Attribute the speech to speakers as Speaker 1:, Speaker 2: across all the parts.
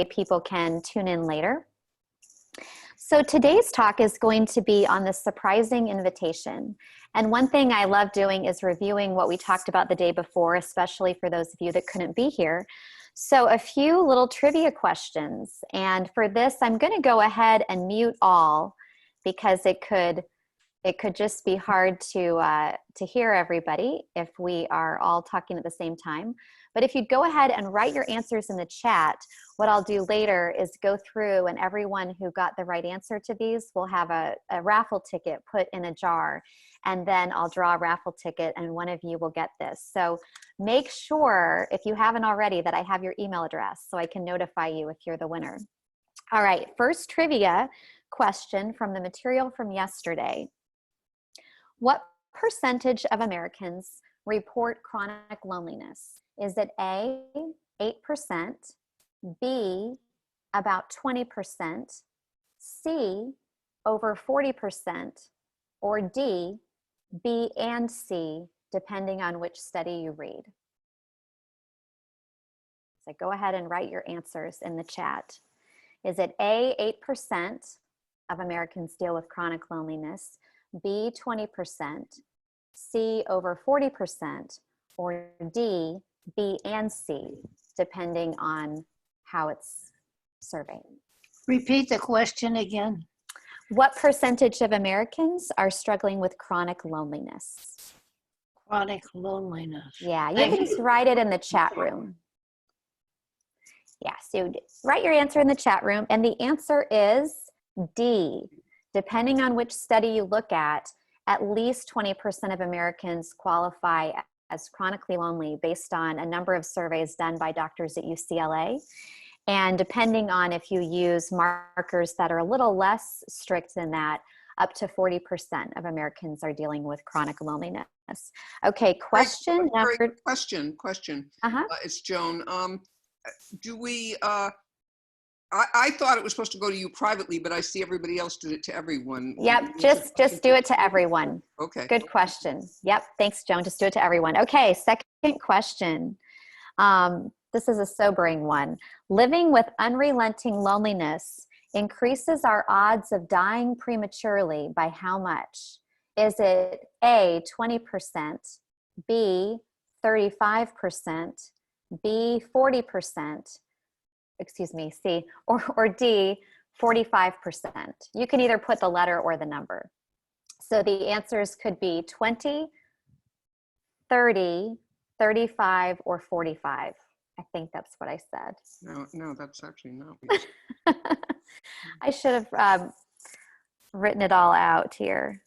Speaker 1: people can tune in later. So today's talk is going to be on the surprising invitation. And one thing I love doing is reviewing what we talked about the day before, especially for those of you that couldn't be here. So a few little trivia questions. And for this, I'm going to go ahead and mute all because it could just be hard to hear everybody if we are all talking at the same time. But if you'd go ahead and write your answers in the chat, what I'll do later is go through, and everyone who got the right answer to these will have a raffle ticket put in a jar. And then I'll draw a raffle ticket and one of you will get this. So make sure, if you haven't already, that I have your email address so I can notify you if you're the winner. All right, first trivia question from the material from yesterday. What percentage of Americans report chronic loneliness? Is it A, 8%, B, about 20%, C, over 40%, or D, B and C, depending on which study you read? So go ahead and write your answers in the chat. Is it A, 8% of Americans deal with chronic loneliness, B, 20%, C, over 40%, or D, B and C, depending on how it's surveyed?
Speaker 2: Repeat the question again.
Speaker 1: What percentage of Americans are struggling with chronic loneliness?
Speaker 2: Chronic loneliness.
Speaker 1: Yeah, you can just write it in the chat room. Yeah, so write your answer in the chat room, and the answer is D. Depending on which study you look at least 20% of Americans qualify as chronically lonely based on a number of surveys done by doctors at UCLA. And depending on if you use markers that are a little less strict than that, up to 40% of Americans are dealing with chronic loneliness. Okay, question number...
Speaker 3: Question. It's Joan. Do we... I thought it was supposed to go to you privately, but I see everybody else did it to everyone.
Speaker 1: Yep, just do it to everyone.
Speaker 3: Okay.
Speaker 1: Good question. Yep, thanks, Joan. Just do it to everyone. Okay, second question. This is a sobering one. Living with unrelenting loneliness increases our odds of dying prematurely by how much? Is it A, 20%, B, 35%, B, 40%, excuse me, C, or D, 45%. You can either put the letter or the number. So the answers could be 20, 30, 35, or 45. I think that's what I said.
Speaker 3: No, that's actually not.
Speaker 1: I should have written it all out here.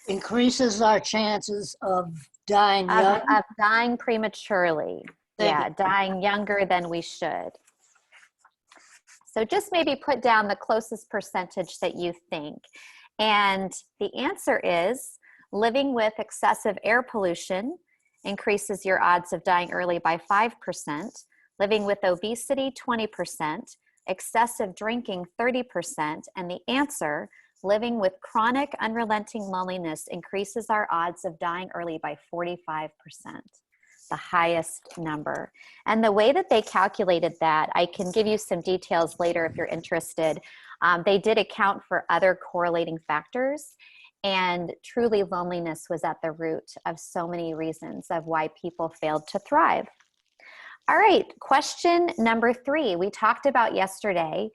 Speaker 2: Increases our chances of dying young?
Speaker 1: Of dying prematurely. Yeah, dying younger than we should. So just maybe put down the closest percentage that you think. And the answer is living with excessive air pollution increases your odds of dying early by 5%, living with obesity 20%, excessive drinking 30%, and the answer, living with chronic unrelenting loneliness increases our odds of dying early by 45%. The highest number. And the way that they calculated that, I can give you some details later if you're interested. They did account for other correlating factors, and truly loneliness was at the root of so many reasons of why people failed to thrive. All right, question number 3. We talked about yesterday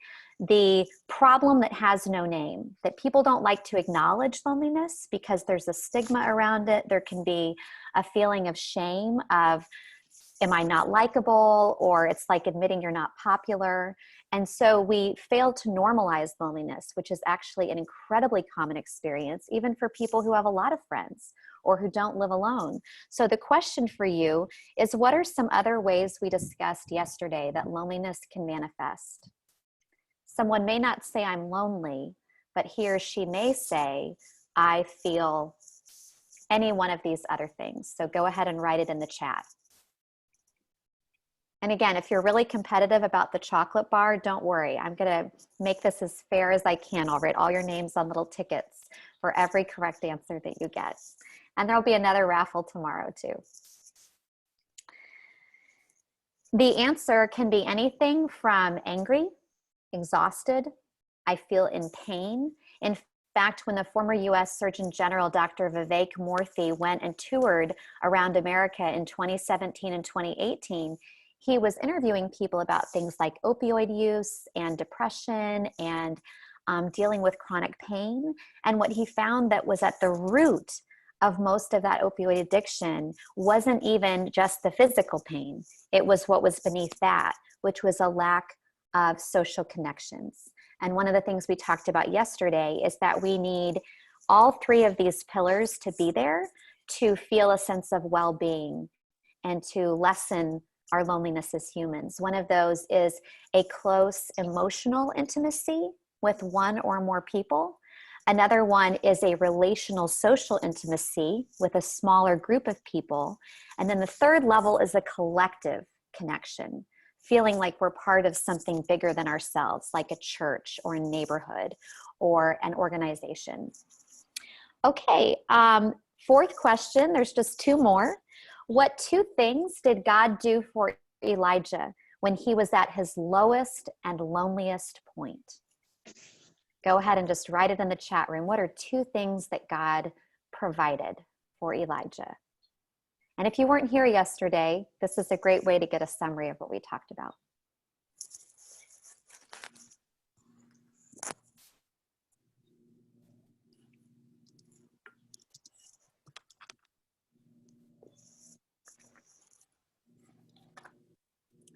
Speaker 1: the problem that has no name, that people don't like to acknowledge loneliness because there's a stigma around it. There can be a feeling of shame of, am I not likable? Or it's like admitting you're not popular. And so we fail to normalize loneliness, which is actually an incredibly common experience, even for people who have a lot of friends or who don't live alone. So the question for you is, what are some other ways we discussed yesterday that loneliness can manifest? Someone may not say I'm lonely, but he or she may say, I feel any one of these other things. So go ahead and write it in the chat. And again, if you're really competitive about the chocolate bar, don't worry. I'm gonna make this as fair as I can. I'll write all your names on little tickets for every correct answer that you get. And there'll be another raffle tomorrow too. The answer can be anything from angry, exhausted, I feel in pain. In fact, when the former US Surgeon General, Dr. Vivek Murthy, went and toured around America in 2017 and 2018, he was interviewing people about things like opioid use and depression and dealing with chronic pain. And what he found that was at the root of most of that opioid addiction wasn't even just the physical pain. It was what was beneath that, which was a lack of social connections. And one of the things we talked about yesterday is that we need all three of these pillars to be there to feel a sense of well-being and to lessen our loneliness as humans. One of those is a close emotional intimacy with one or more people. Another one is a relational social intimacy with a smaller group of people. And then the third level is a collective connection, feeling like we're part of something bigger than ourselves, like a church or a neighborhood or an organization. Okay, fourth question, there's just two more. What two things did God do for Elijah when he was at his lowest and loneliest point? Go ahead and just write it in the chat room. What are two things that God provided for Elijah? And if you weren't here yesterday, this is a great way to get a summary of what we talked about.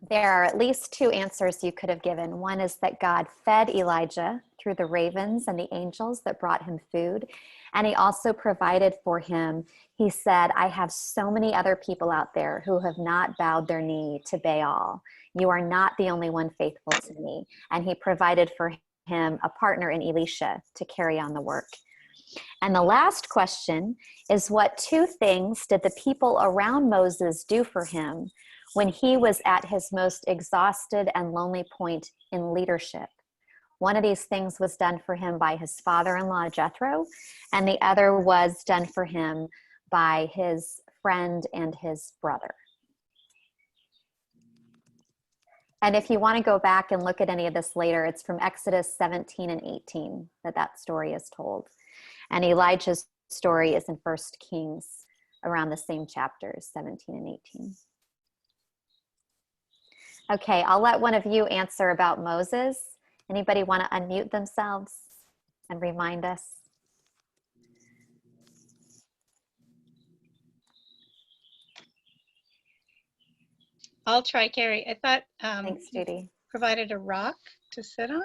Speaker 1: There are at least two answers you could have given. One is that God fed Elijah through the ravens and the angels that brought him food. And he also provided for him. He said, I have so many other people out there who have not bowed their knee to Baal. You are not the only one faithful to me. And he provided for him a partner in Elisha to carry on the work. And the last question is, what two things did the people around Moses do for him when he was at his most exhausted and lonely point in leadership? One of these things was done for him by his father-in-law, Jethro, and the other was done for him by his friend and his brother. And if you want to go back and look at any of this later, it's from Exodus 17 and 18 that story is told. And Elijah's story is in 1 Kings around the same chapters, 17 and 18. Okay, I'll let one of you answer about Moses. Anybody want to unmute themselves and remind us?
Speaker 4: I'll try, Cari. I thought
Speaker 1: Thanks, Judy.
Speaker 4: Provided a rock to sit on.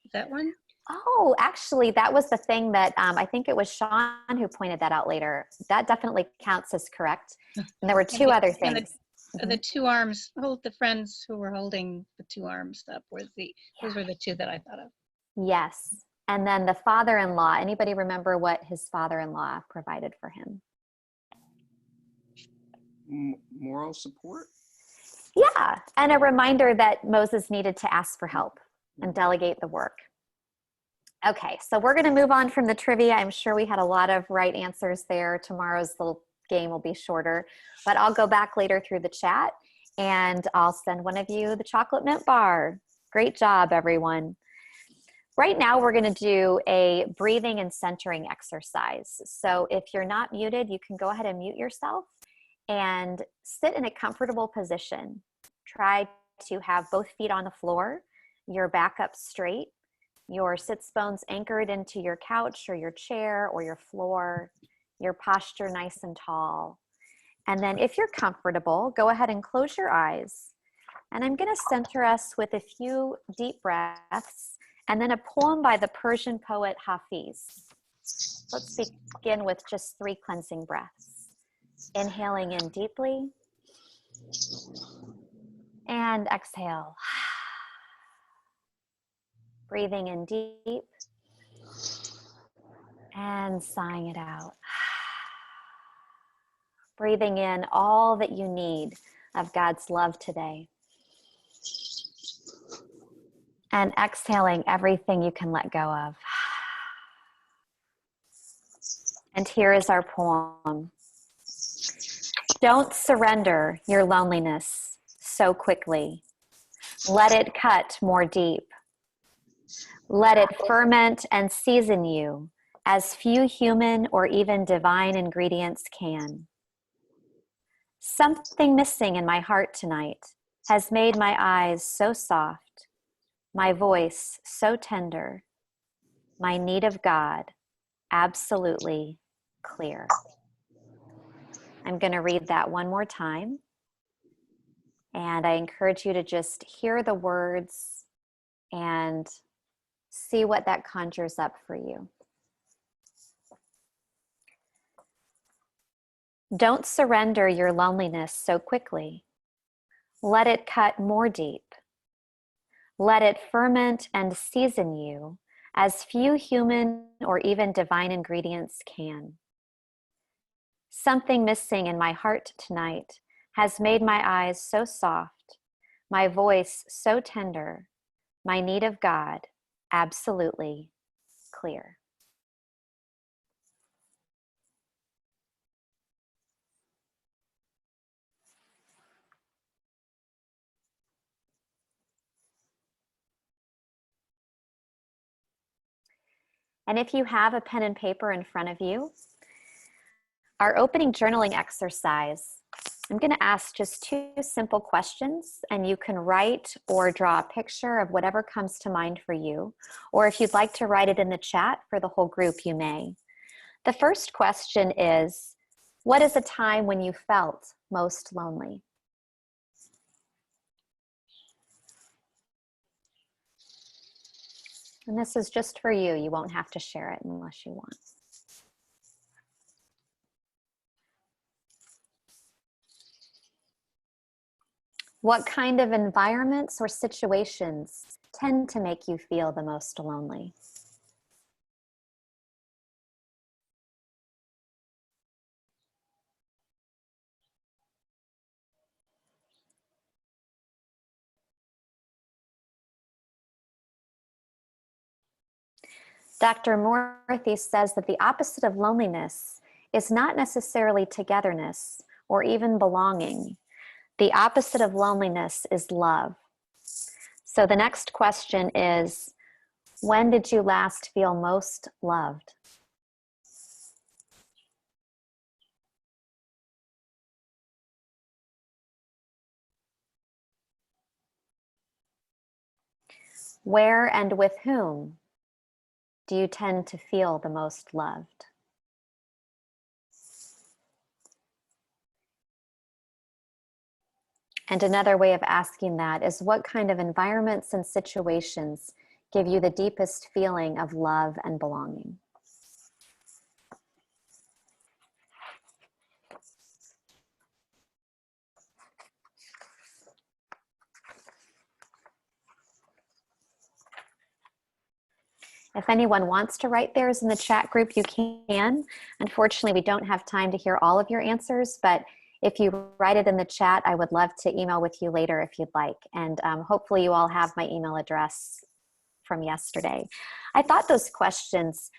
Speaker 4: Is that one?
Speaker 1: Oh, actually, that was the thing that I think it was Sean who pointed that out later. That definitely counts as correct. And there were two other things.
Speaker 4: The two arms, the friends who were holding the two arms up those were the two that I thought of.
Speaker 1: Yes. And then the father-in-law, anybody remember what his father-in-law provided for him?
Speaker 3: Moral support?
Speaker 1: Yeah. And a reminder that Moses needed to ask for help and delegate the work. Okay, so we're going to move on from the trivia. I'm sure we had a lot of right answers there. Tomorrow's little game will be shorter, but I'll go back later through the chat and I'll send one of you the chocolate mint bar. Great job, everyone. Right now, we're going to do a breathing and centering exercise. So if you're not muted, you can go ahead and mute yourself and sit in a comfortable position. Try to have both feet on the floor, your back up straight, your sits bones anchored into your couch or your chair or your floor, your posture nice and tall. And then if you're comfortable, go ahead and close your eyes. And I'm going to center us with a few deep breaths and then a poem by the Persian poet Hafiz. Let's begin with just 3 cleansing breaths. Inhaling in deeply and exhale. Breathing in deep and sighing it out. Breathing in all that you need of God's love today. And exhaling everything you can let go of. And here is our poem. Don't surrender your loneliness. so quickly. Let it cut more deep. Let it ferment and season you as few human or even divine ingredients can. Something missing in my heart tonight has made my eyes so soft, my voice so tender, my need of God absolutely clear. I'm going to read that one more time. And I encourage you to just hear the words and see what that conjures up for you. Don't surrender your loneliness so quickly. Let it cut more deep. Let it ferment and season you as few human or even divine ingredients can. Something missing in my heart tonight has made my eyes so soft, my voice so tender, my need of God absolutely clear. And if you have a pen and paper in front of you, our opening journaling exercise, I'm going to ask just 2 simple questions, and you can write or draw a picture of whatever comes to mind for you. Or if you'd like to write it in the chat for the whole group, you may. The first question is, what is a time when you felt most lonely? And this is just for you. You won't have to share it unless you want. What kind of environments or situations tend to make you feel the most lonely? Dr. Morthy says that the opposite of loneliness is not necessarily togetherness or even belonging. The opposite of loneliness is love. So the next question is, when did you last feel most loved? Where and with whom do you tend to feel the most loved? And another way of asking that is, what kind of environments and situations give you the deepest feeling of love and belonging? If anyone wants to write theirs in the chat group, you can. Unfortunately, we don't have time to hear all of your answers, but if you write it in the chat, I would love to email with you later if you'd like. And hopefully you all have my email address from yesterday. I thought those questions,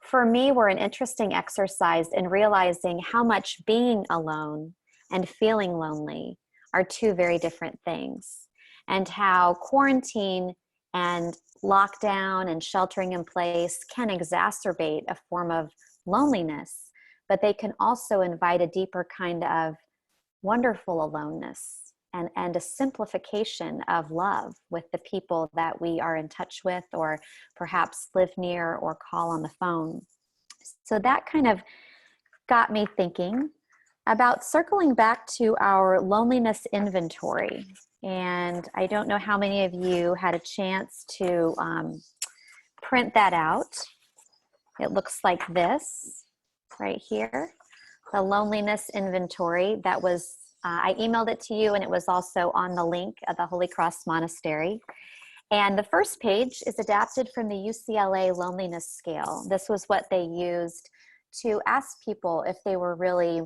Speaker 1: for me, were an interesting exercise in realizing how much being alone and feeling lonely are 2 very different things, and how quarantine and lockdown and sheltering in place can exacerbate a form of loneliness, but they can also invite a deeper kind of wonderful aloneness and a simplification of love with the people that we are in touch with, or perhaps live near or call on the phone. So that kind of got me thinking about circling back to our loneliness inventory. And I don't know how many of you had a chance to print that out. It looks like this right here, the loneliness inventory. That was, I emailed it to you, and it was also on the link at the Holy Cross Monastery. And the first page is adapted from the UCLA loneliness scale. This was what they used to ask people if they were really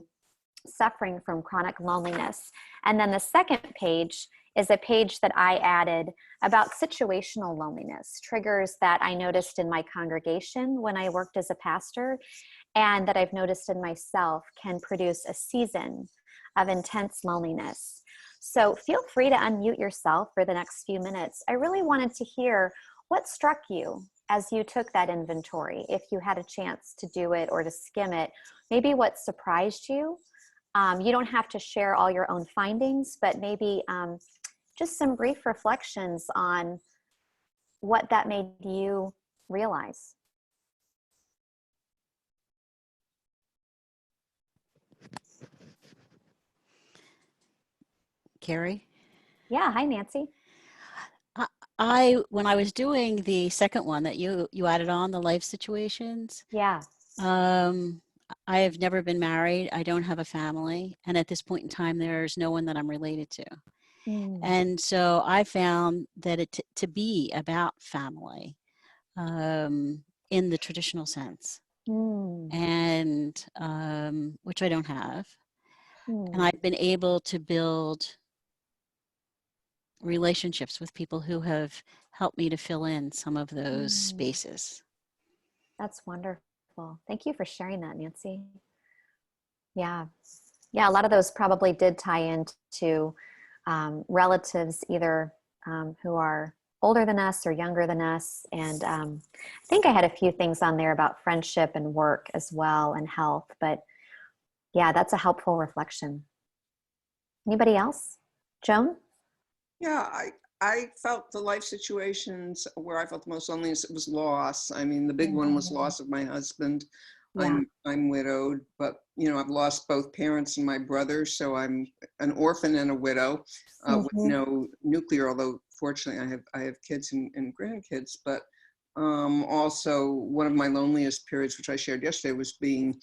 Speaker 1: suffering from chronic loneliness. And then the second page is a page that I added about situational loneliness, triggers that I noticed in my congregation when I worked as a pastor, and that I've noticed in myself can produce a season of intense loneliness. So feel free to unmute yourself for the next few minutes. I really wanted to hear what struck you as you took that inventory, if you had a chance to do it or to skim it, maybe what surprised you. You don't have to share all your own findings, but maybe just some brief reflections on what that made you realize.
Speaker 5: Cari?
Speaker 1: Yeah, hi Nancy.
Speaker 5: When I was doing the second one that you added on, the life situations,
Speaker 1: Yeah.
Speaker 5: I have never been married. I don't have a family. And at this point in time, there's no one that I'm related to. And so I found that to be about family in the traditional sense, and which I don't have. And I've been able to build relationships with people who have helped me to fill in some of those spaces.
Speaker 1: That's wonderful. Thank you for sharing that, Nancy. Yeah. Yeah, a lot of those probably did tie into relatives either who are older than us or younger than us. And I think I had a few things on there about friendship and work as well and health. But yeah, that's a helpful reflection. Anybody else? Joan?
Speaker 3: Yeah, I felt the life situations where I felt the most loneliness, it was loss. I mean, the big one was loss of my husband.
Speaker 1: Yeah.
Speaker 3: I'm widowed, but I've lost both parents and my brother, so I'm an orphan and a widow with no nuclear. Although fortunately, I have kids and grandkids. But also, one of my loneliest periods, which I shared yesterday, was being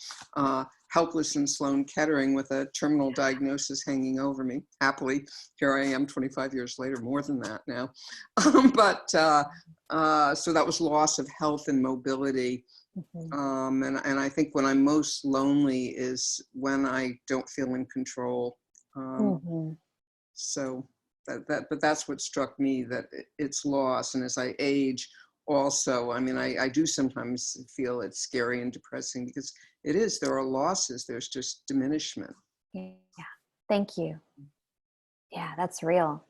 Speaker 3: helpless in Sloan Kettering with a terminal diagnosis hanging over me. Happily, here I am 25 years later, more than that now. So that was loss of health and mobility. And I think when I'm most lonely is when I don't feel in control. So but that's what struck me, that it's loss. And as I age also, I mean, I do sometimes feel it's scary and depressing because it is, there are losses, there's just diminishment.
Speaker 1: Yeah. Thank you. Yeah, that's real.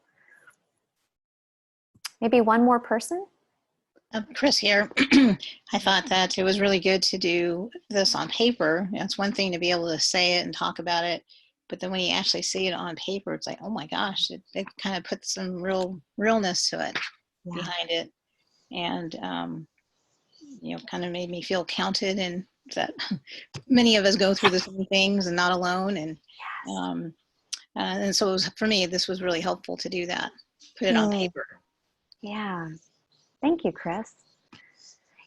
Speaker 1: Maybe one more person?
Speaker 4: Chris here. I thought that it was really good to do this on paper. It's one thing to be able to say it and talk about it, but then when you actually see it on paper, it's like, oh my gosh, it kind of puts some realness to it behind it. And, kind of made me feel counted, and that many of us go through the same things and not alone. And so it was, for me, this was really helpful to do that, put it on paper.
Speaker 1: Yeah. Thank you, Chris.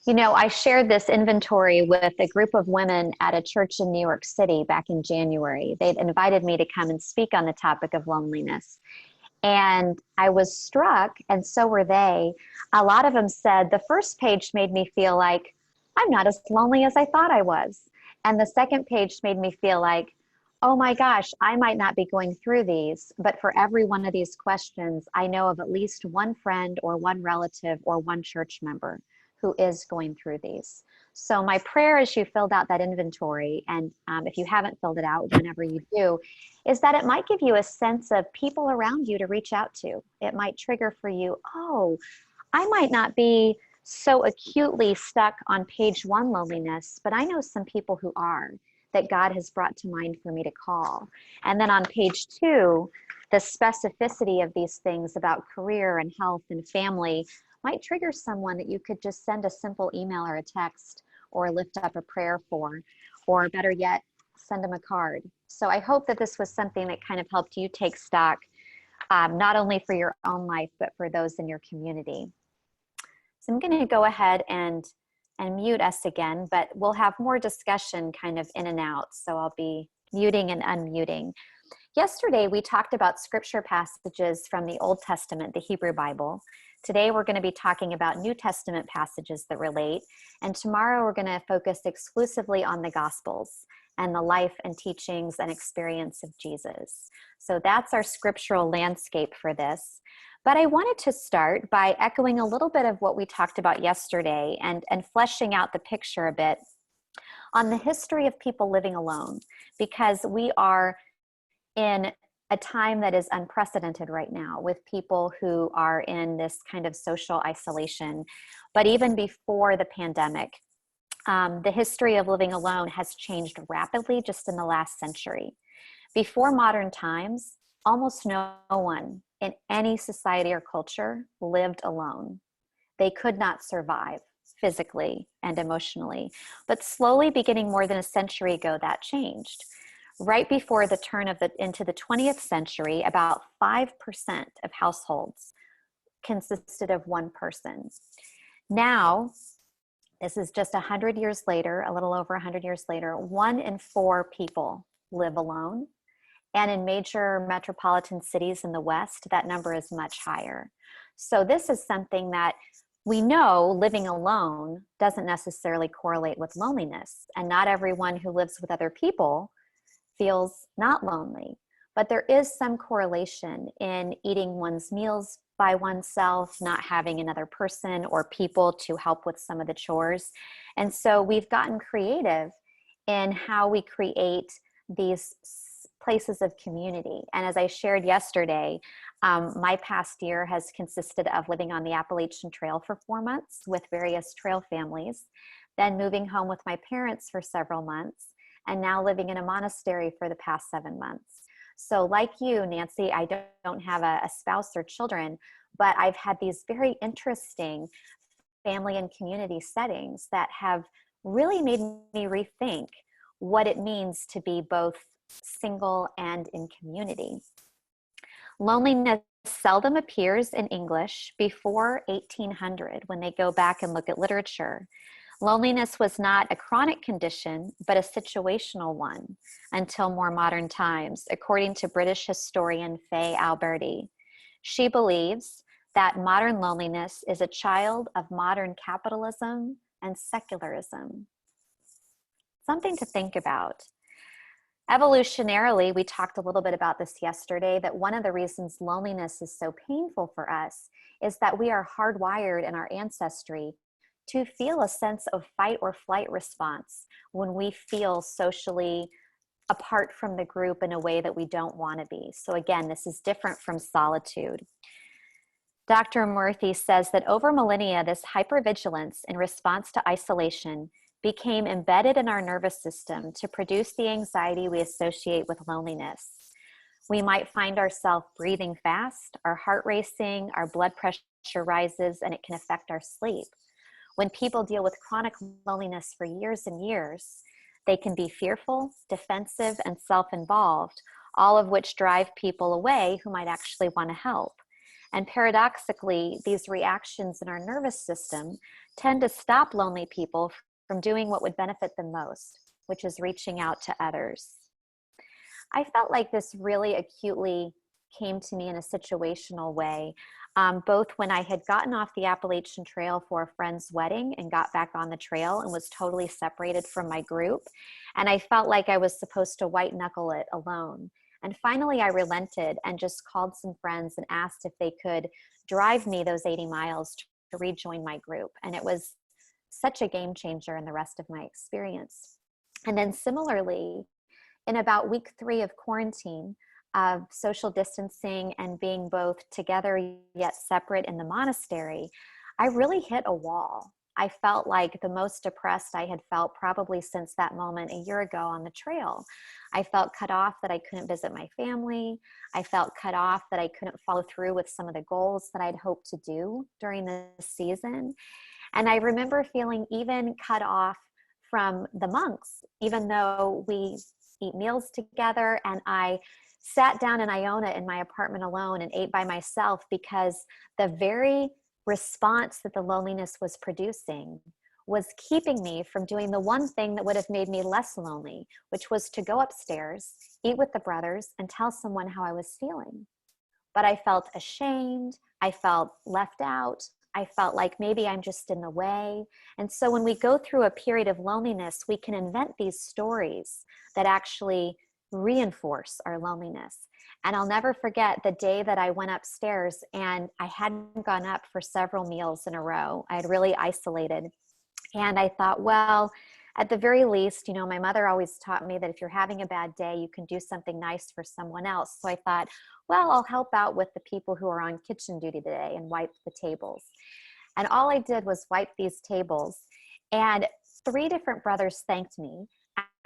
Speaker 1: I shared this inventory with a group of women at a church in New York City back in January. They'd invited me to come and speak on the topic of loneliness. And I was struck, and so were they. A lot of them said, the first page made me feel like I'm not as lonely as I thought I was. And the second page made me feel like, oh my gosh, I might not be going through these, but for every one of these questions, I know of at least one friend or one relative or one church member who is going through these. So my prayer as you filled out that inventory, and if you haven't filled it out, whenever you do, is that it might give you a sense of people around you to reach out to. It might trigger for you, oh, I might not be so acutely stuck on page 1 loneliness, but I know some people who are, that God has brought to mind for me to call. And then on page 2, the specificity of these things about career and health and family might trigger someone that you could just send a simple email or a text or lift up a prayer for, or better yet, send them a card. So I hope that this was something that kind of helped you take stock, not only for your own life, but for those in your community. So I'm going to go ahead and mute us again, but we'll have more discussion kind of in and out. So I'll be muting and unmuting. Yesterday, we talked about scripture passages from the Old Testament, the Hebrew Bible. Today, we're going to be talking about New Testament passages that relate. And tomorrow, we're going to focus exclusively on the Gospels and the life and teachings and experience of Jesus. So that's our scriptural landscape for this. But I wanted to start by echoing a little bit of what we talked about yesterday and fleshing out the picture a bit on the history of people living alone, because we are in a time that is unprecedented right now with people who are in this kind of social isolation. But even before the pandemic, the history of living alone has changed rapidly just in the last century. Before modern times, almost no one in any society or culture lived alone. They could not survive physically and emotionally. But slowly, beginning more than a century ago, that changed. Right before the turn into the 20th century, about 5% of households consisted of one person. Now, this is just 100 years later, a little over 100 years later, 1 in 4 people live alone. And in major metropolitan cities in the West, that number is much higher. So this is something that we know living alone doesn't necessarily correlate with loneliness. And not everyone who lives with other people feels not lonely. But there is some correlation in eating one's meals by oneself, not having another person or people to help with some of the chores. And so we've gotten creative in how we create these places of community. And as I shared yesterday, my past year has consisted of living on the Appalachian Trail for 4 months with various trail families, then moving home with my parents for several months, and now living in a monastery for the past 7 months. So like you, Nancy, I don't have a spouse or children, but I've had these very interesting family and community settings that have really made me rethink what it means to be both single and in community. Loneliness seldom appears in English before 1800 when they go back and look at literature. Loneliness was not a chronic condition, but a situational one until more modern times, according to British historian Faye Alberti. She believes that modern loneliness is a child of modern capitalism and secularism. Something to think about. Evolutionarily, we talked a little bit about this yesterday, that one of the reasons loneliness is so painful for us is that we are hardwired in our ancestry to feel a sense of fight or flight response when we feel socially apart from the group in a way that we don't want to be. So again, this is different from solitude. Dr. Murthy says that over millennia, this hypervigilance in response to isolation became embedded in our nervous system to produce the anxiety we associate with loneliness. We might find ourselves breathing fast, our heart racing, our blood pressure rises, and it can affect our sleep. When people deal with chronic loneliness for years and years, they can be fearful, defensive, and self-involved, all of which drive people away who might actually want to help. And paradoxically, these reactions in our nervous system tend to stop lonely people from doing what would benefit them most, which is reaching out to others. I felt like this really acutely came to me in a situational way, both when I had gotten off the Appalachian Trail for a friend's wedding and got back on the trail and was totally separated from my group. And I felt like I was supposed to white knuckle it alone. And finally I relented and just called some friends and asked if they could drive me those 80 miles to rejoin my group. And it was such a game changer in the rest of my experience. And then similarly, in about week 3 of quarantine, of social distancing and being both together yet separate in the monastery, I really hit a wall. I felt like the most depressed I had felt probably since that moment a year ago on the trail. I felt cut off that I couldn't visit my family. I felt cut off that I couldn't follow through with some of the goals that I'd hoped to do during this season. And I remember feeling even cut off from the monks, even though we eat meals together, and I sat down in Iona in my apartment alone and ate by myself because the very response that the loneliness was producing was keeping me from doing the one thing that would have made me less lonely, which was to go upstairs, eat with the brothers, and tell someone how I was feeling. But I felt ashamed. I felt left out. I felt like maybe I'm just in the way. And so when we go through a period of loneliness, we can invent these stories that actually reinforce our loneliness. And I'll never forget the day that I went upstairs and I hadn't gone up for several meals in a row. I had really isolated. And I thought, well, at the very least, my mother always taught me that if you're having a bad day, you can do something nice for someone else. So I thought, well, I'll help out with the people who are on kitchen duty today and wipe the tables. And all I did was wipe these tables. And 3 different brothers thanked me,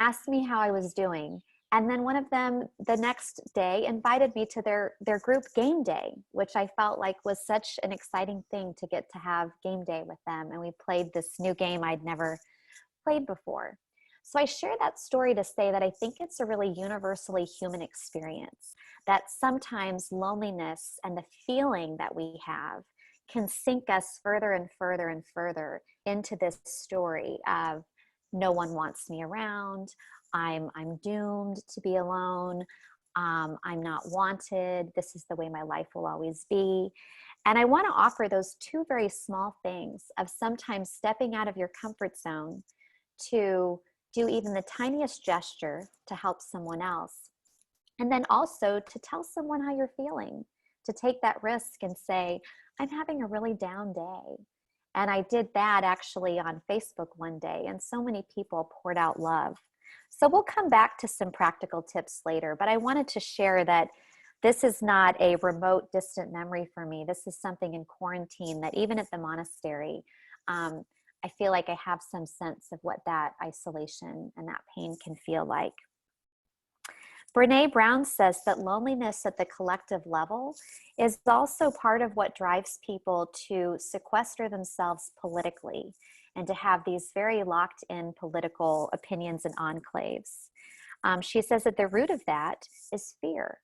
Speaker 1: asked me how I was doing. And then one of them the next day invited me to their group game day, which I felt like was such an exciting thing to get to have game day with them. And we played this new game I'd never played before. So I share that story to say that I think it's a really universally human experience, that sometimes loneliness and the feeling that we have can sink us further and further and further into this story of no one wants me around, I'm doomed to be alone, I'm not wanted, this is the way my life will always be. And I want to offer those 2 very small things of sometimes stepping out of your comfort zone to do even the tiniest gesture to help someone else. And then also to tell someone how you're feeling, to take that risk and say, I'm having a really down day. And I did that actually on Facebook one day, and so many people poured out love. So we'll come back to some practical tips later, but I wanted to share that this is not a remote, distant memory for me. This is something in quarantine that even at the monastery, I feel like I have some sense of what that isolation and that pain can feel like. Brene Brown says that loneliness at the collective level is also part of what drives people to sequester themselves politically and to have these very locked in political opinions and enclaves. She says that the root of that is fear.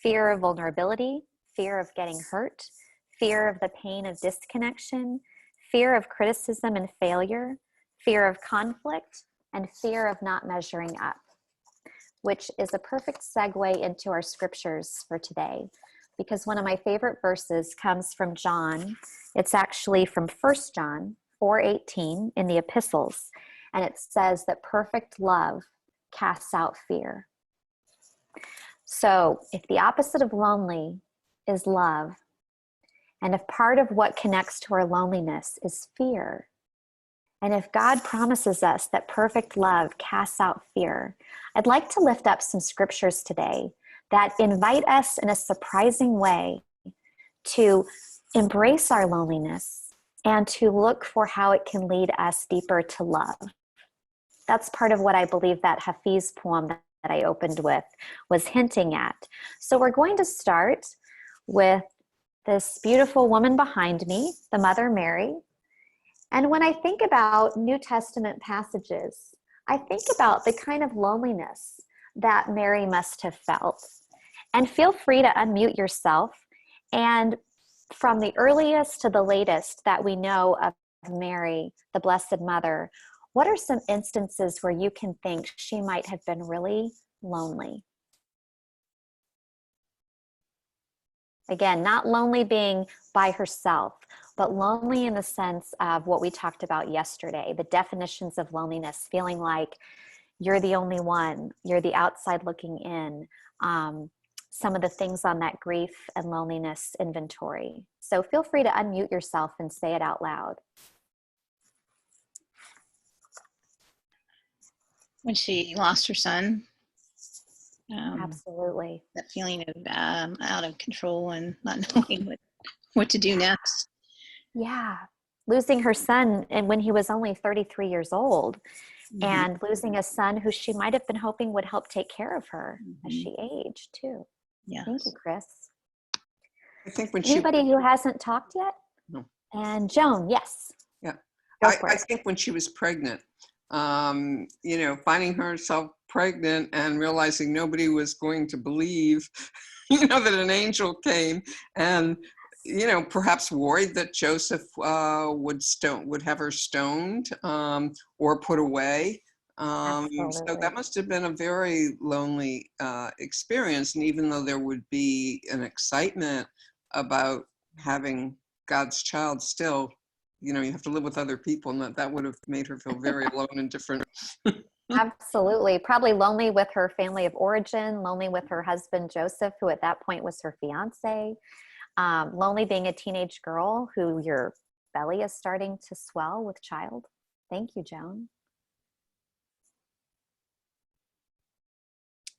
Speaker 1: Fear of vulnerability, fear of getting hurt, fear of the pain of disconnection, fear of criticism and failure, fear of conflict, and fear of not measuring up, which is a perfect segue into our scriptures for today, because one of my favorite verses comes from John. It's actually from 1 John 4:18 in the epistles, and it says that perfect love casts out fear. So if the opposite of lonely is love, and if part of what connects to our loneliness is fear, and if God promises us that perfect love casts out fear, I'd like to lift up some scriptures today that invite us in a surprising way to embrace our loneliness and to look for how it can lead us deeper to love. That's part of what I believe that Hafiz poem that I opened with was hinting at. So we're going to start with this beautiful woman behind me, the Mother Mary. And when I think about New Testament passages, I think about the kind of loneliness that Mary must have felt. And feel free to unmute yourself. And from the earliest to the latest that we know of Mary, the Blessed Mother, what are some instances where you can think she might have been really lonely? Again, not lonely being by herself, but lonely in the sense of what we talked about yesterday, the definitions of loneliness, feeling like you're the only one, you're the outside looking in, some of the things on that grief and loneliness inventory. So feel free to unmute yourself and say it out loud.
Speaker 4: When she lost her son.
Speaker 1: Absolutely.
Speaker 4: That feeling of out of control and not knowing what to do next.
Speaker 1: Yeah. Losing her son and when he was only 33 years old, mm-hmm. and losing a son who she might have been hoping would help take care of her mm-hmm. as she aged too.
Speaker 4: Yeah.
Speaker 1: Thank you, Chris.
Speaker 3: I think when
Speaker 1: Anybody who hasn't talked yet?
Speaker 3: No.
Speaker 1: And Joan, yes.
Speaker 3: Yeah. I think when she was pregnant, finding herself pregnant and realizing nobody was going to believe, that an angel came, and, perhaps worried that Joseph would have her stoned or put away. So that must have been a very lonely experience. And even though there would be an excitement about having God's child, still, you have to live with other people, and that would have made her feel very alone and different.
Speaker 1: Absolutely. Probably lonely with her family of origin, lonely with her husband, Joseph, who at that point was her fiance, lonely being a teenage girl who your belly is starting to swell with child. Thank you, Joan.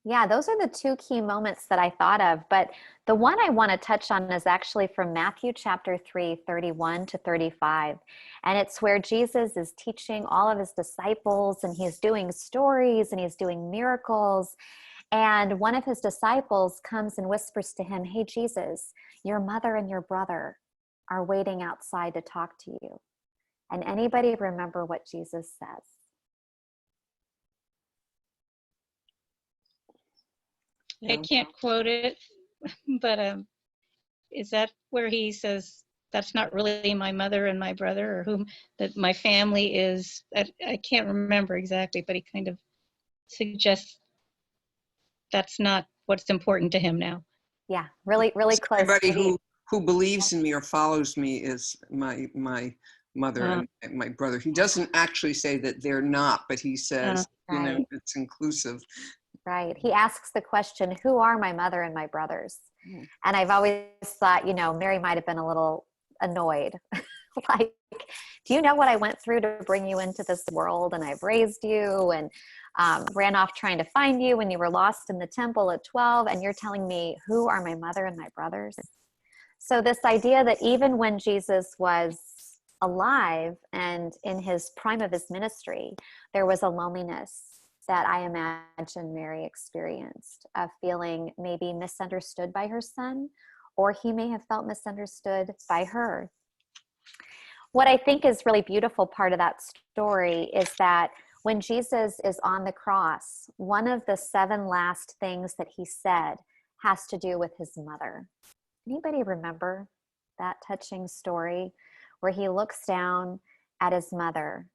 Speaker 1: Yeah, those are the two key moments that I thought of. But the one I want to touch on is actually from Matthew chapter 3, 31 to 35. And it's where Jesus is teaching all of his disciples, and he's doing stories and he's doing miracles. And one of his disciples comes and whispers to him, "Hey, Jesus, your mother and your brother are waiting outside to talk to you." And anybody remember what Jesus says?
Speaker 6: I can't quote it, but is that where he says, that's not really my mother and my brother, or whom that my family is? I can't remember exactly, but he kind of suggests that's not what's important to him now.
Speaker 1: Yeah, really, really close.
Speaker 3: Everybody who believes in me or follows me is my mother and my brother. He doesn't actually say that they're not, but he says, you know, it's inclusive.
Speaker 1: Right. He asks the question, who are my mother and my brothers? And I've always thought, you know, Mary might have been a little annoyed. Like, do you know what I went through to bring you into this world? And I've raised you and ran off trying to find you when you were lost in the temple at 12. And you're telling me, who are my mother and my brothers? So this idea that even when Jesus was alive and in his prime of his ministry, there was a loneliness that I imagine Mary experienced, of feeling maybe misunderstood by her son, or he may have felt misunderstood by her. What I think is really beautiful part of that story is that when Jesus is on the cross, one of the 7 last things that he said has to do with his mother. Anybody remember that touching story where he looks down at his mother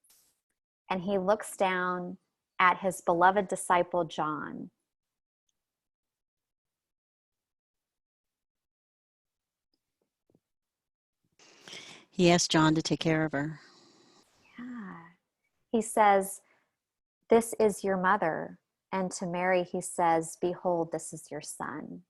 Speaker 1: and he looks down at his beloved disciple, John?
Speaker 5: He asked John to take care of her.
Speaker 1: Yeah. He says, "This is your mother." And to Mary, he says, "Behold, this is your son."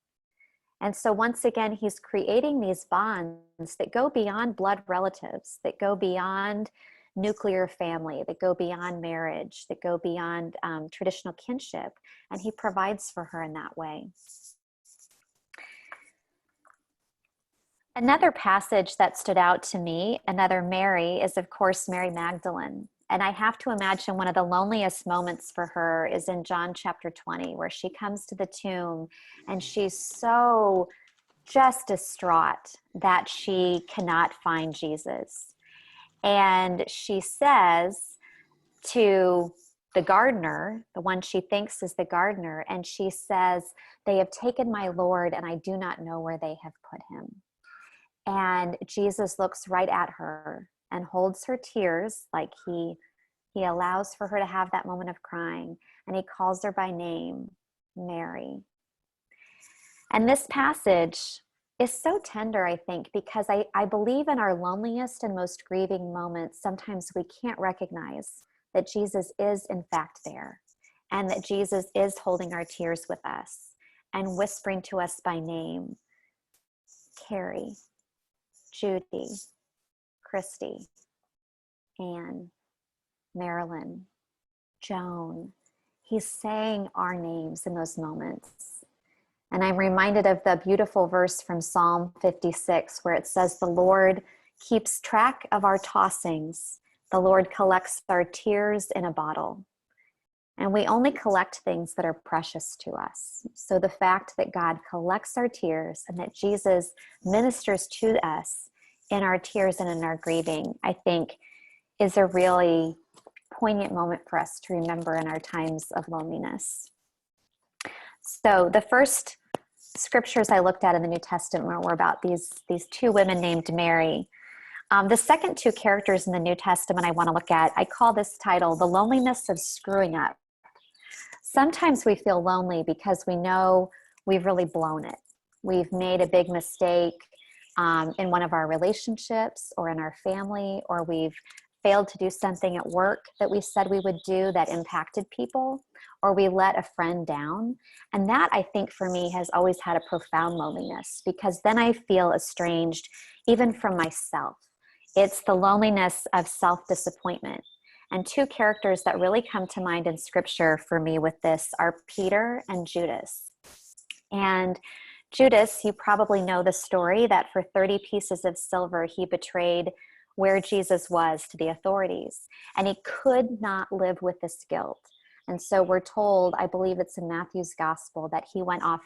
Speaker 1: And so once again, he's creating these bonds that go beyond blood relatives, that go beyond nuclear family, that go beyond marriage, that go beyond traditional kinship. And he provides for her in that way. Another passage that stood out to me, another Mary, is of course Mary Magdalene. And I have to imagine one of the loneliest moments for her is in John chapter 20, where she comes to the tomb and she's so just distraught that she cannot find Jesus. And she says to the gardener, the one she thinks is the gardener, and she says, "They have taken my Lord, and I do not know where they have put him." And Jesus looks right at her and holds her tears, like he allows for her to have that moment of crying, and he calls her by name, Mary. And this passage is so tender, I think, because I believe in our loneliest and most grieving moments, sometimes we can't recognize that Jesus is in fact there, and that Jesus is holding our tears with us and whispering to us by name, Cari, Judy, Christy, Anne, Marilyn, Joan. He's saying our names in those moments. And I'm reminded of the beautiful verse from Psalm 56, where it says, "The Lord keeps track of our tossings. The Lord collects our tears in a bottle." And we only collect things that are precious to us. So the fact that God collects our tears and that Jesus ministers to us in our tears and in our grieving, I think is a really poignant moment for us to remember in our times of loneliness. So the first scriptures I looked at in the New Testament were about these 2 women named Mary. The second 2 characters in the New Testament I want to look at, I call this title, "The Loneliness of Screwing Up." Sometimes we feel lonely because we know we've really blown it. We've made a big mistake in one of our relationships or in our family, or we've failed to do something at work that we said we would do that impacted people, or we let a friend down. And that, I think, for me, has always had a profound loneliness, because then I feel estranged even from myself. It's the loneliness of self-disappointment. And two characters that really come to mind in scripture for me with this are Peter and Judas. And Judas, you probably know the story that for 30 pieces of silver, he betrayed where Jesus was to the authorities. And he could not live with this guilt. And so we're told, I believe it's in Matthew's gospel, that he went off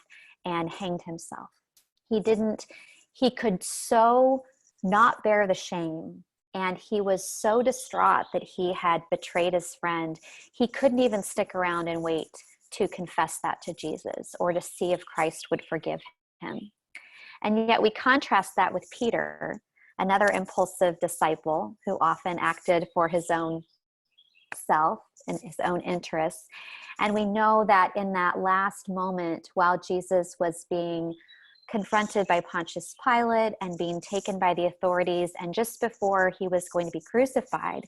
Speaker 1: and hanged himself. He could so not bear the shame. And he was so distraught that he had betrayed his friend. He couldn't even stick around and wait to confess that to Jesus or to see if Christ would forgive him. And yet we contrast that with Peter, another impulsive disciple who often acted for his own self and his own interests. And we know that in that last moment, while Jesus was being confronted by Pontius Pilate and being taken by the authorities, and just before he was going to be crucified,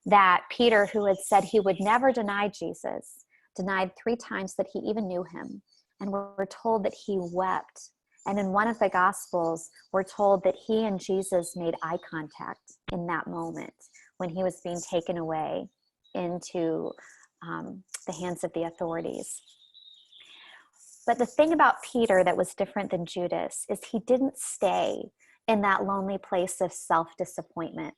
Speaker 1: that Peter, who had said he would never deny Jesus, denied 3 times that he even knew him. And we're told that he wept. And in one of the Gospels, we're told that he and Jesus made eye contact in that moment when he was being taken away into the hands of the authorities. But the thing about Peter that was different than Judas is he didn't stay in that lonely place of self-disappointment.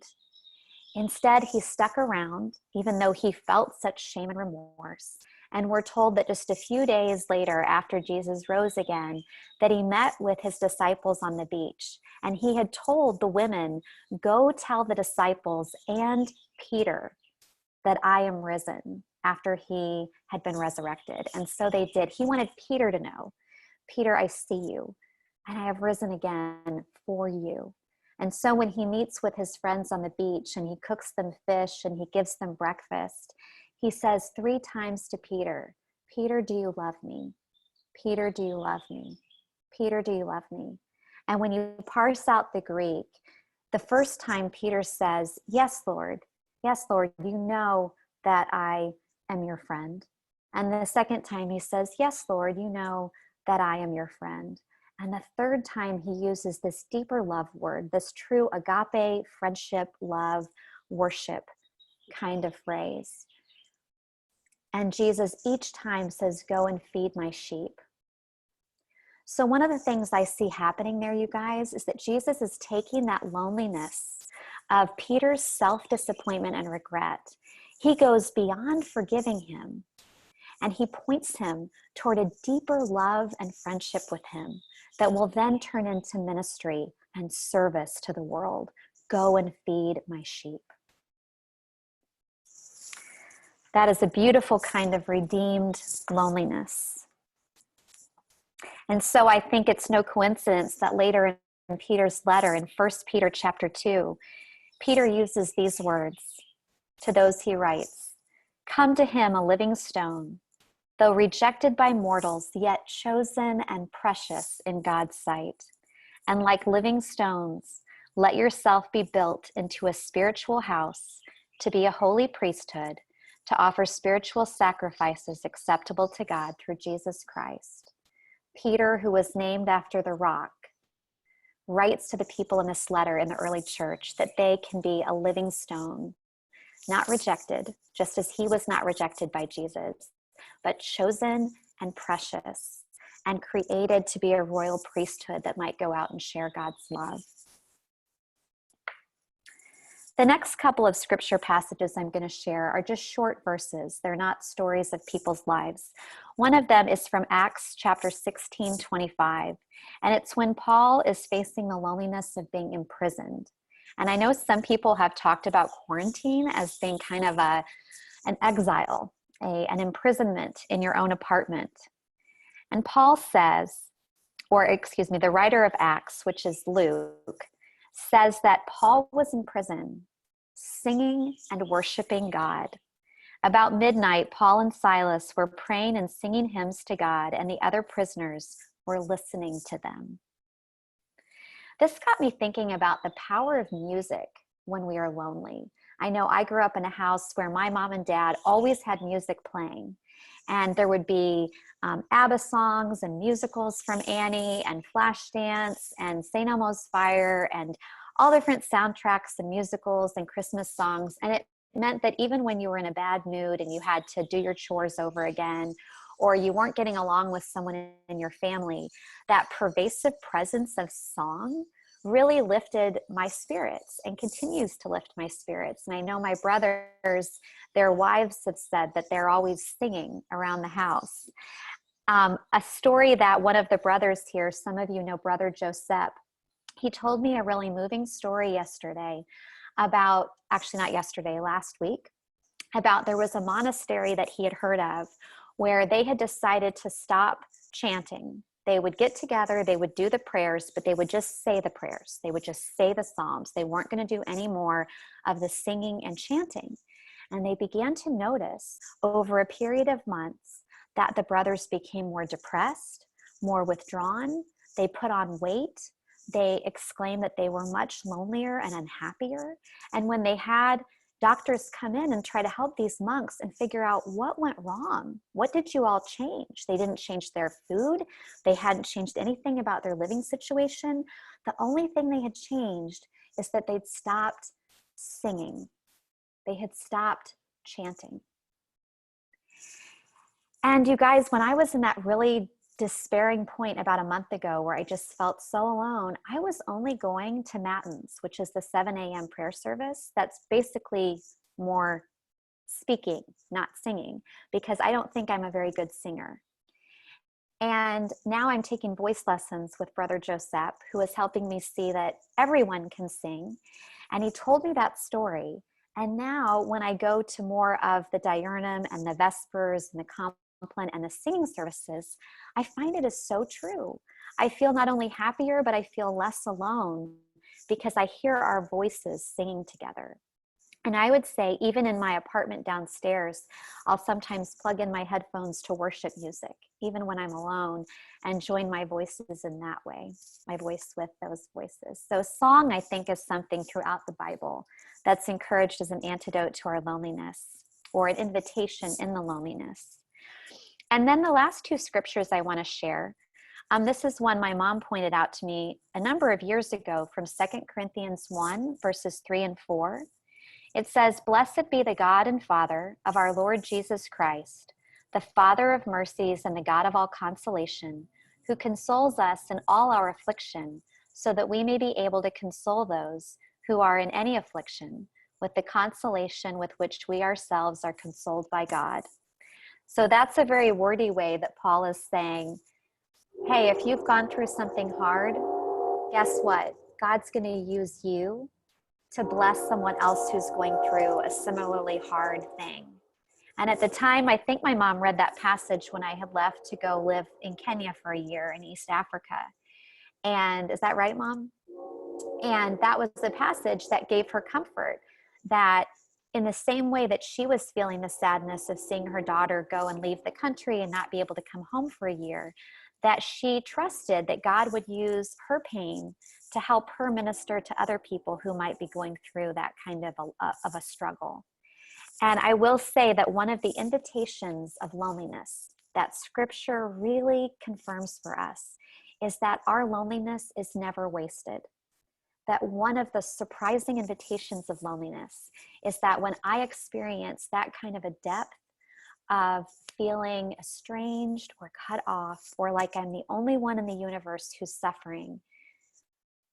Speaker 1: Instead, he stuck around, even though he felt such shame and remorse. And we're told that just a few days later, after Jesus rose again, that he met with his disciples on the beach. And he had told the women, go tell the disciples and Peter that I am risen, after he had been resurrected. And so they did. He wanted Peter to know, Peter, I see you, and I have risen again for you. And so when he meets with his friends on the beach and he cooks them fish and he gives them breakfast, he says 3 times to Peter, Peter, do you love me? Peter, do you love me? Peter, do you love me? And when you parse out the Greek, the first time Peter says, yes, Lord, you know that I am your friend. And the second time he says, yes, Lord, you know that I am your friend. And the third time he uses this deeper love word, this true agape, friendship, love, worship kind of phrase. And Jesus each time says, go and feed my sheep. So one of the things I see happening there, you guys, is that Jesus is taking that loneliness of Peter's self-disappointment and regret. He goes beyond forgiving him, and he points him toward a deeper love and friendship with him that will then turn into ministry and service to the world. Go and feed my sheep. That is a beautiful kind of redeemed loneliness. And so I think it's no coincidence that later in Peter's letter, in 1 Peter chapter 2, Peter uses these words to those he writes, come to him a living stone, though rejected by mortals, yet chosen and precious in God's sight. And like living stones, let yourself be built into a spiritual house to be a holy priesthood, to offer spiritual sacrifices acceptable to God through Jesus Christ. Peter, who was named after the rock, writes to the people in this letter in the early church that they can be a living stone, not rejected, just as he was not rejected by Jesus, but chosen and precious and created to be a royal priesthood that might go out and share God's love. The next couple of scripture passages I'm going to share are just short verses. They're not stories of people's lives. One of them is from Acts chapter 16:25, and it's when Paul is facing the loneliness of being imprisoned. And I know some people have talked about quarantine as being kind of an exile, an imprisonment in your own apartment. And Paul says, the writer of Acts, which is Luke, says that Paul was in prison, singing and worshiping God. About midnight, Paul and Silas were praying and singing hymns to God, and the other prisoners were listening to them. This got me thinking about the power of music when we are lonely. I know I grew up in a house where my mom and dad always had music playing, and there would be ABBA songs and musicals from Annie and Flashdance and St. Elmo's Fire and all different soundtracks and musicals and Christmas songs. And it meant that even when you were in a bad mood and you had to do your chores over again, or you weren't getting along with someone in your family, that pervasive presence of song really lifted my spirits and continues to lift my spirits. And I know my brothers, their wives have said that they're always singing around the house. A story that one of the brothers here, some of you know Brother Joseph, he told me a really moving story yesterday about, actually not yesterday, last week, about there was a monastery that he had heard of where they had decided to stop chanting. They would get together, they would do the prayers, but they would just say the prayers. They would just say the Psalms. They weren't going to do any more of the singing and chanting. And they began to notice over a period of months that the brothers became more depressed, more withdrawn. They put on weight. They exclaimed that they were much lonelier and unhappier. And when they had doctors come in and try to help these monks and figure out what went wrong, what did you all change? They didn't change their food. They hadn't changed anything about their living situation. The only thing they had changed is that they'd stopped singing. They had stopped chanting. And you guys, when I was in that really despairing point about a month ago where I just felt so alone, I was only going to Matins, which is the 7 a.m. prayer service. That's basically more speaking, not singing, because I don't think I'm a very good singer. And now I'm taking voice lessons with Brother Joseph, who is helping me see that everyone can sing. And he told me that story. And now when I go to more of the diurnum and the vespers and the and the singing services, I find it is so true. I feel not only happier, but I feel less alone because I hear our voices singing together. And I would say, even in my apartment downstairs, I'll sometimes plug in my headphones to worship music, even when I'm alone, and join my voices in that way, my voice with those voices. So song, I think, is something throughout the Bible that's encouraged as an antidote to our loneliness, or an invitation in the loneliness. And then the last two scriptures I want to share. This is one my mom pointed out to me a number of years ago from 2 Corinthians 1, verses 3 and 4. It says, "Blessed be the God and Father of our Lord Jesus Christ, the Father of mercies and the God of all consolation, who consoles us in all our affliction, so that we may be able to console those who are in any affliction, with the consolation with which we ourselves are consoled by God." So that's a very wordy way that Paul is saying, hey, if you've gone through something hard, guess what? God's going to use you to bless someone else who's going through a similarly hard thing. And at the time, I think my mom read that passage when I had left to go live in Kenya for a year in East Africa. And is that right, Mom? And that was the passage that gave her comfort, that in the same way that she was feeling the sadness of seeing her daughter go and leave the country and not be able to come home for a year, that she trusted that God would use her pain to help her minister to other people who might be going through that kind of a struggle. And I will say that one of the invitations of loneliness that Scripture really confirms for us is that our loneliness is never wasted. That one of the surprising invitations of loneliness is that when I experience that kind of a depth of feeling estranged or cut off, or like I'm the only one in the universe who's suffering,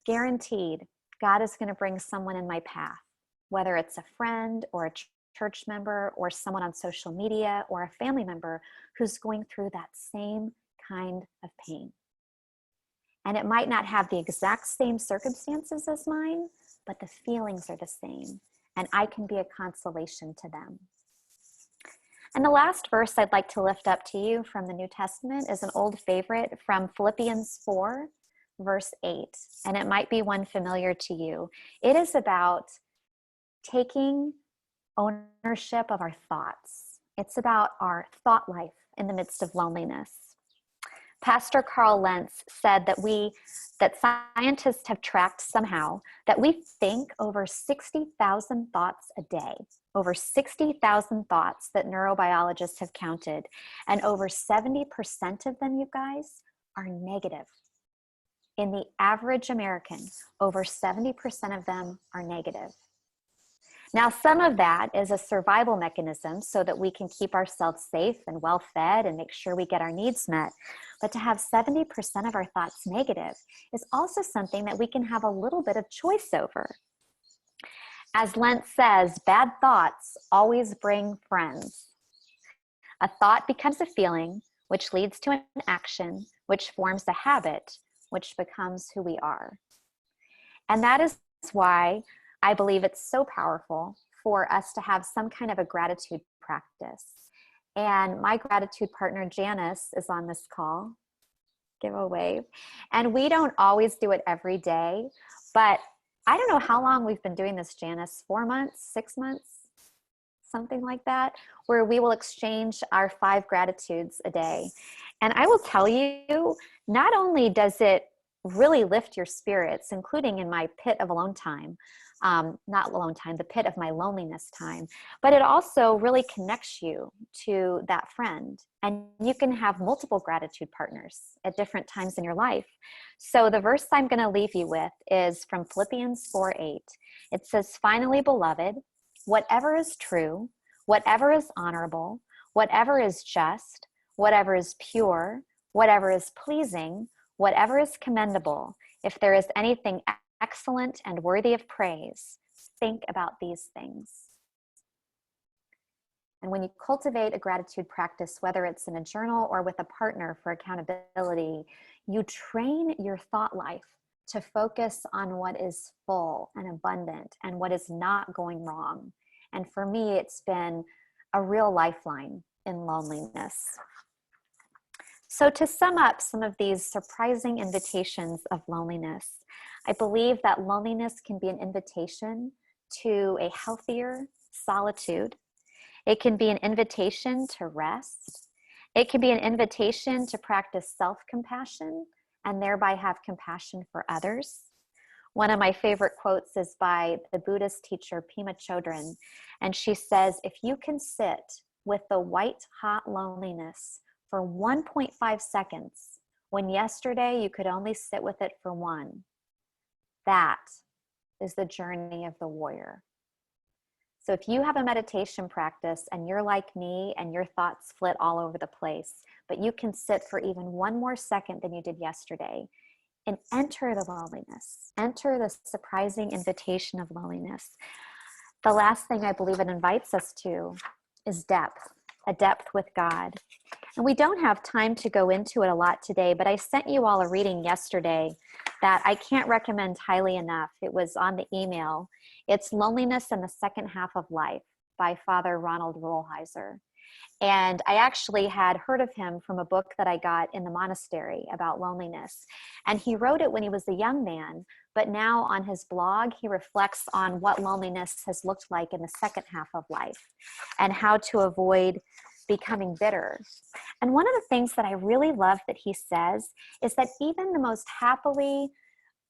Speaker 1: guaranteed God is going to bring someone in my path, whether it's a friend or a church member or someone on social media or a family member who's going through that same kind of pain. And it might not have the exact same circumstances as mine, but the feelings are the same. And I can be a consolation to them. And the last verse I'd like to lift up to you from the New Testament is an old favorite from Philippians 4, verse 8. And it might be one familiar to you. It is about taking ownership of our thoughts. It's about our thought life in the midst of loneliness. Pastor Carl Lentz said that scientists have tracked somehow that we think over 60,000 thoughts a day, over 60,000 thoughts that neurobiologists have counted, and over 70% of them, you guys, are negative. In the average American, over 70% of them are negative. Now, some of that is a survival mechanism so that we can keep ourselves safe and well fed and make sure we get our needs met. But to have 70% of our thoughts negative is also something that we can have a little bit of choice over. As Lent says, bad thoughts always bring friends. A thought becomes a feeling, which leads to an action, which forms a habit, which becomes who we are. And that is why I believe it's so powerful for us to have some kind of a gratitude practice. And my gratitude partner, Janice, is on this call. Give a wave. And we don't always do it every day, but I don't know how long we've been doing this, Janice, 4 months, 6 months, something like that, where we will exchange our 5 gratitudes a day. And I will tell you, not only does it really lift your spirits, including in my pit of alone time, not alone time, the pit of my loneliness time, but it also really connects you to that friend. And you can have multiple gratitude partners at different times in your life. So the verse I'm going to leave you with is from Philippians 4:8. It says, "Finally, beloved, whatever is true, whatever is honorable, whatever is just, whatever is pure, whatever is pleasing, whatever is commendable, if there is anything excellent and worthy of praise, think about these things." And when you cultivate a gratitude practice, whether it's in a journal or with a partner for accountability, you train your thought life to focus on what is full and abundant and what is not going wrong. And for me, it's been a real lifeline in loneliness. So to sum up some of these surprising invitations of loneliness, I believe that loneliness can be an invitation to a healthier solitude. It can be an invitation to rest. It can be an invitation to practice self-compassion and thereby have compassion for others. One of my favorite quotes is by the Buddhist teacher Pema Chodron, and she says, "If you can sit with the white-hot loneliness for 1.5 seconds, when yesterday you could only sit with it for 1, that is the journey of the warrior." So if you have a meditation practice and you're like me and your thoughts flit all over the place, but you can sit for even 1 more second than you did yesterday and enter the loneliness, enter the surprising invitation of loneliness. The last thing I believe it invites us to is depth, a depth with God. And we don't have time to go into it a lot today, but I sent you all a reading yesterday that I can't recommend highly enough. It was on the email. It's Loneliness in the Second Half of Life by Father Ronald Heiser. And I actually had heard of him from a book that I got in the monastery about loneliness. And he wrote it when he was a young man, but now on his blog, he reflects on what loneliness has looked like in the second half of life and how to avoid becoming bitter. And one of the things that I really love that he says is that even the most happily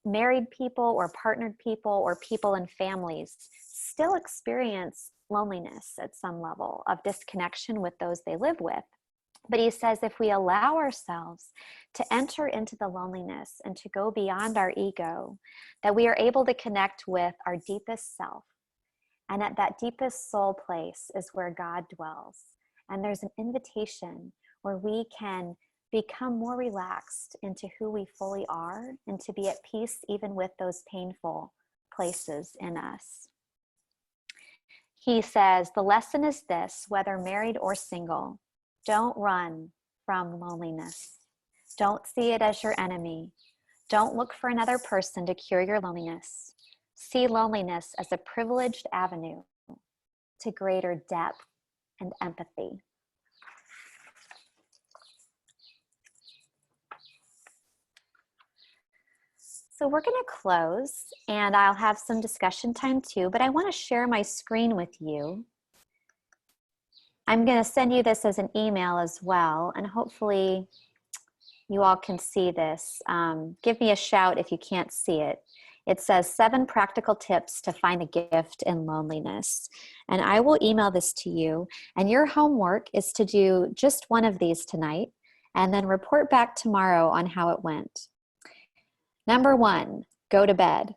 Speaker 1: married people or partnered people or people in families still experience loneliness at some level of disconnection with those they live with. But he says if we allow ourselves to enter into the loneliness and to go beyond our ego, that we are able to connect with our deepest self. And at that deepest soul place is where God dwells. And there's an invitation where we can become more relaxed into who we fully are and to be at peace even with those painful places in us. He says, the lesson is this, whether married or single, don't run from loneliness. Don't see it as your enemy. Don't look for another person to cure your loneliness. See loneliness as a privileged avenue to greater depth and empathy. So we're going to close, and I'll have some discussion time too, but I want to share my screen with you. I'm going to send you this as an email as well, and hopefully you all can see this. Give me a shout if you can't see it. It says 7 practical tips to find a gift in loneliness. And I will email this to you. And your homework is to do just one of these tonight and then report back tomorrow on how it went. Number 1, go to bed.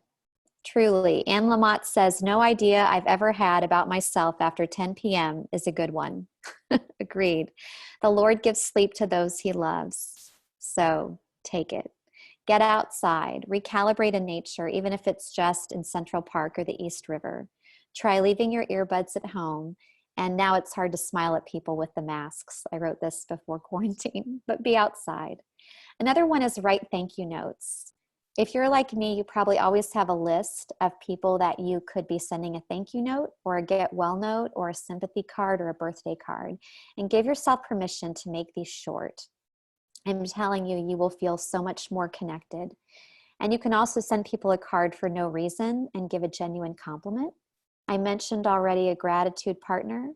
Speaker 1: Truly. Anne Lamott says, no idea I've ever had about myself after 10 p.m. is a good one. Agreed. The Lord gives sleep to those he loves. So take it. Get outside. Recalibrate in nature, even if it's just in Central Park or the East River. Try leaving your earbuds at home. And now it's hard to smile at people with the masks. I wrote this before quarantine, but be outside. Another one is write thank you notes. If you're like me, you probably always have a list of people that you could be sending a thank you note or a get well note or a sympathy card or a birthday card. And give yourself permission to make these short. I'm telling you, you will feel so much more connected. And you can also send people a card for no reason and give a genuine compliment. I mentioned already a gratitude partner.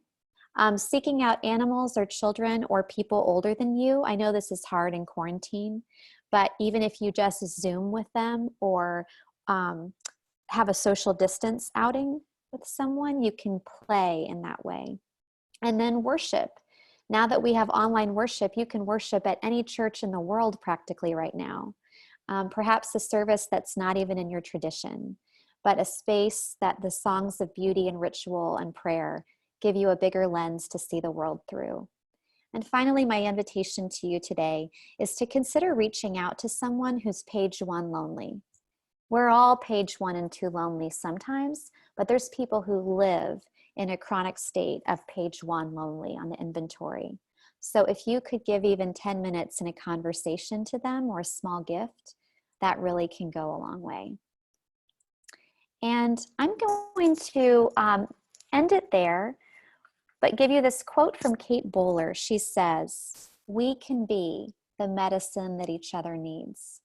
Speaker 1: Seeking out animals or children or people older than you. I know this is hard in quarantine, but even if you just Zoom with them or have a social distance outing with someone, you can play in that way. And then worship. Now that we have online worship, you can worship at any church in the world practically right now. Perhaps a service that's not even in your tradition, but a space that the songs of beauty and ritual and prayer give you a bigger lens to see the world through. And finally, my invitation to you today is to consider reaching out to someone who's page 1 lonely. We're all page 1 and 2 lonely sometimes, but there's people who live in a chronic state of page 1 lonely on the inventory. So if you could give even 10 minutes in a conversation to them or a small gift, that really can go a long way. And I'm going to end it there, but give you this quote from Kate Bowler. She says, "We can be the medicine that each other needs."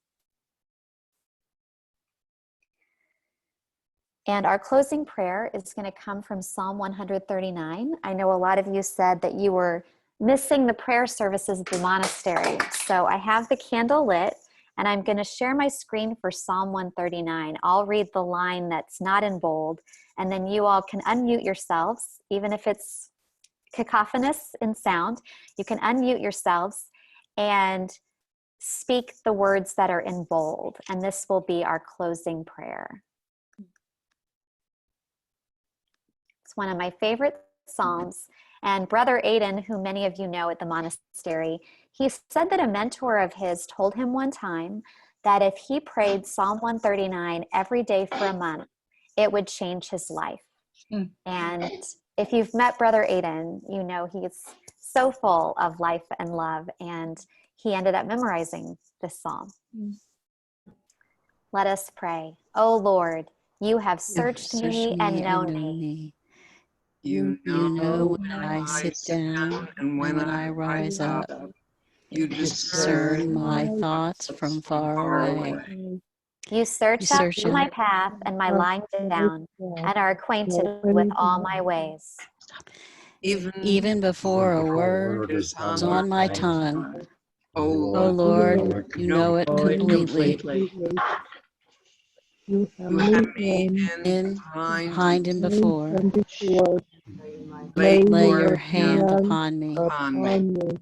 Speaker 1: And our closing prayer is going to come from Psalm 139. I know a lot of you said that you were missing the prayer services at the monastery. So I have the candle lit, and I'm going to share my screen for Psalm 139. I'll read the line that's not in bold, and then you all can unmute yourselves, even if it's cacophonous in sound. You can unmute yourselves and speak the words that are in bold, and this will be our closing prayer. It's one of my favorite Psalms, and Brother Aidan, who many of you know at the monastery, he said that a mentor of his told him one time that if he prayed Psalm 139 every day for a month, it would change his life. And if you've met Brother Aidan, you know he's so full of life and love, and he ended up memorizing this psalm. Let us pray. O Lord, you have searched me and known me.
Speaker 3: You
Speaker 5: You know
Speaker 3: know
Speaker 5: when I sit down and when I rise up.
Speaker 3: You
Speaker 5: You
Speaker 3: discern
Speaker 5: discern my thoughts from far away.
Speaker 1: You search
Speaker 5: You
Speaker 1: out
Speaker 5: search
Speaker 1: my
Speaker 5: out
Speaker 1: path and my lying down, and are acquainted with all my ways.
Speaker 5: even before a word
Speaker 3: is
Speaker 5: is on my tongue.
Speaker 3: Oh
Speaker 5: Oh
Speaker 3: Lord,
Speaker 5: Lord, you know it completely.
Speaker 3: you have me
Speaker 5: In,
Speaker 3: behind
Speaker 5: behind, and before.
Speaker 3: lay
Speaker 5: Lay
Speaker 3: your
Speaker 5: your hand upon me.
Speaker 3: upon me.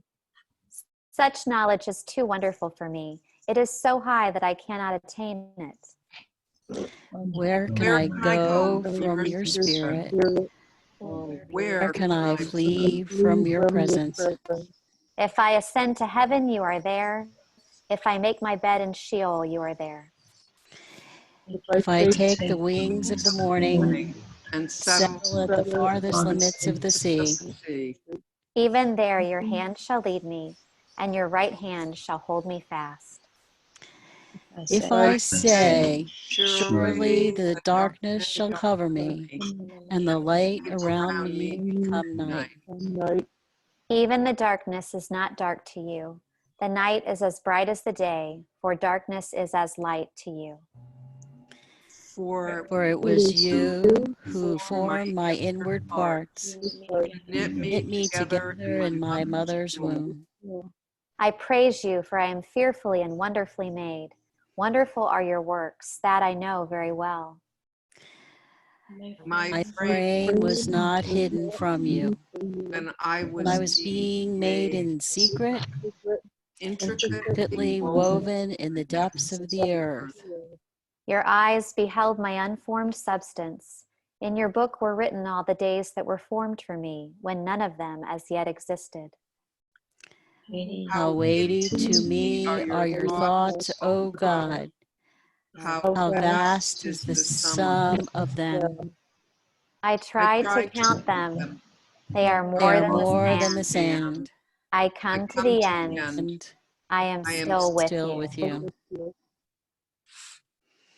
Speaker 1: Such knowledge is too wonderful for me. It is so high that I cannot attain it.
Speaker 5: Where can I go from your spirit? Where can I flee from your presence?
Speaker 1: If I ascend to heaven, you are there. If I make my bed in Sheol, you are there.
Speaker 5: If I take the wings of the morning
Speaker 3: And
Speaker 5: settle at the farthest limits of the sea.
Speaker 1: Even there your hand shall lead me, and your right hand shall hold me fast.
Speaker 5: If I say, surely the darkness shall cover me, and the light around me become night.
Speaker 1: Even the darkness is not dark to you. The night is as bright as the day, for darkness is as light to you.
Speaker 3: For
Speaker 5: For it was you who formed my inward parts,
Speaker 3: knit
Speaker 5: knit me together in my mother's womb.
Speaker 1: I praise you, for I am fearfully and wonderfully made. Wonderful are your works, that I know very well.
Speaker 5: My frame was not hidden from you.
Speaker 3: when I
Speaker 5: When I was being made in secret,
Speaker 3: intricately
Speaker 5: intricately woven in the depths of the earth.
Speaker 1: Your eyes beheld my unformed substance. In your book were written all the days that were formed for me, when none of them as yet existed.
Speaker 5: How weighty to me are your thoughts, O God. How vast is the sum of them.
Speaker 1: I tried to count them. They are
Speaker 5: They
Speaker 1: more
Speaker 5: are
Speaker 1: than
Speaker 5: more
Speaker 1: the
Speaker 5: than the
Speaker 1: sand.
Speaker 5: sand.
Speaker 1: I come to the end.
Speaker 5: And
Speaker 1: I am still with you.
Speaker 5: you.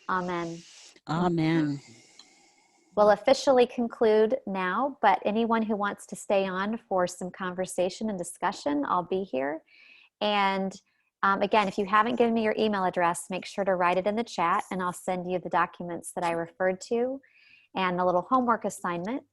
Speaker 1: Amen.
Speaker 5: Amen.
Speaker 1: We'll officially conclude now, but anyone who wants to stay on for some conversation and discussion, I'll be here. And again, if you haven't given me your email address, make sure to write it in the chat and I'll send you the documents that I referred to. And the little homework assignment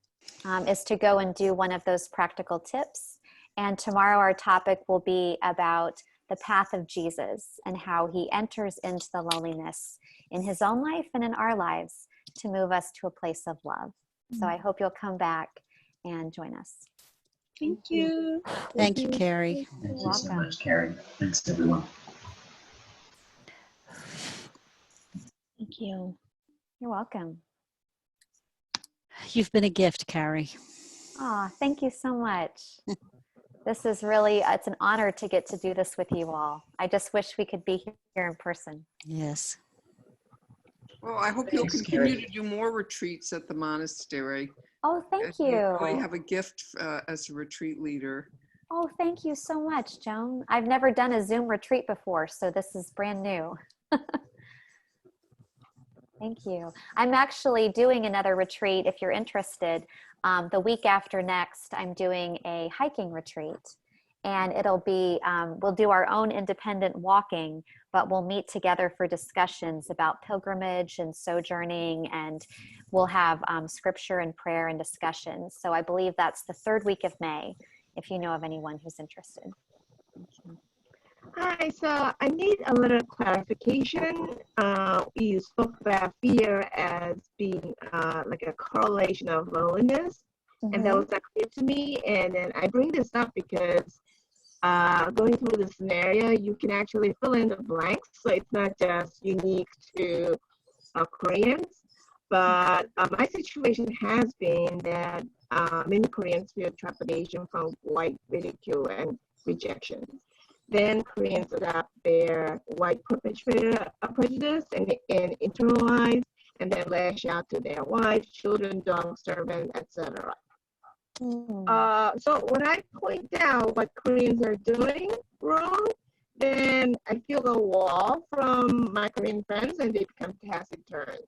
Speaker 1: is to go and do one of those practical tips. And tomorrow our topic will be about the path of Jesus and how he enters into the loneliness in his own life and in our lives to move us to a place of love. So I hope you'll come back and join us.
Speaker 6: Thank you.
Speaker 5: Thank you, Cari.
Speaker 7: Thank you so much, Cari. Thanks, everyone.
Speaker 6: Thank you.
Speaker 1: You're welcome.
Speaker 5: You've been a gift, Cari.
Speaker 1: Oh, thank you so much. This is really, it's an honor to get to do this with you all. I just wish we could be here in person.
Speaker 5: Yes.
Speaker 3: Well, I hope you'll
Speaker 7: Thanks,
Speaker 3: continue
Speaker 7: Cari.
Speaker 3: to do more retreats at the monastery.
Speaker 1: Oh, thank
Speaker 3: You really
Speaker 1: you.
Speaker 3: have a gift as a retreat leader.
Speaker 1: Oh, thank you so much, Joan. I've never done a Zoom retreat before, so this is brand new. Thank you. I'm actually doing another retreat if you're interested. The week after next, I'm doing a hiking retreat. And it'll be, we'll do our own independent walking, but we'll meet together for discussions about pilgrimage and sojourning, and we'll have scripture and prayer and discussions. So I believe that's the 3rd week of May, if you know of anyone who's interested.
Speaker 8: Hi, so I need a little clarification. You spoke about fear as being like a correlation of loneliness, and that was not clear to me. And then I bring this up because going through the scenario, you can actually fill in the blanks, so it's not just unique to Koreans. But my situation has been that many Koreans feel trepidation from white ridicule and rejection. Then Koreans adopt their white perpetrator prejudice and internalize, and then lash out to their wives, children, dogs, servants, etc. So when I point out what Koreans are doing wrong, then I feel a wall from my Korean friends and they become taciturn.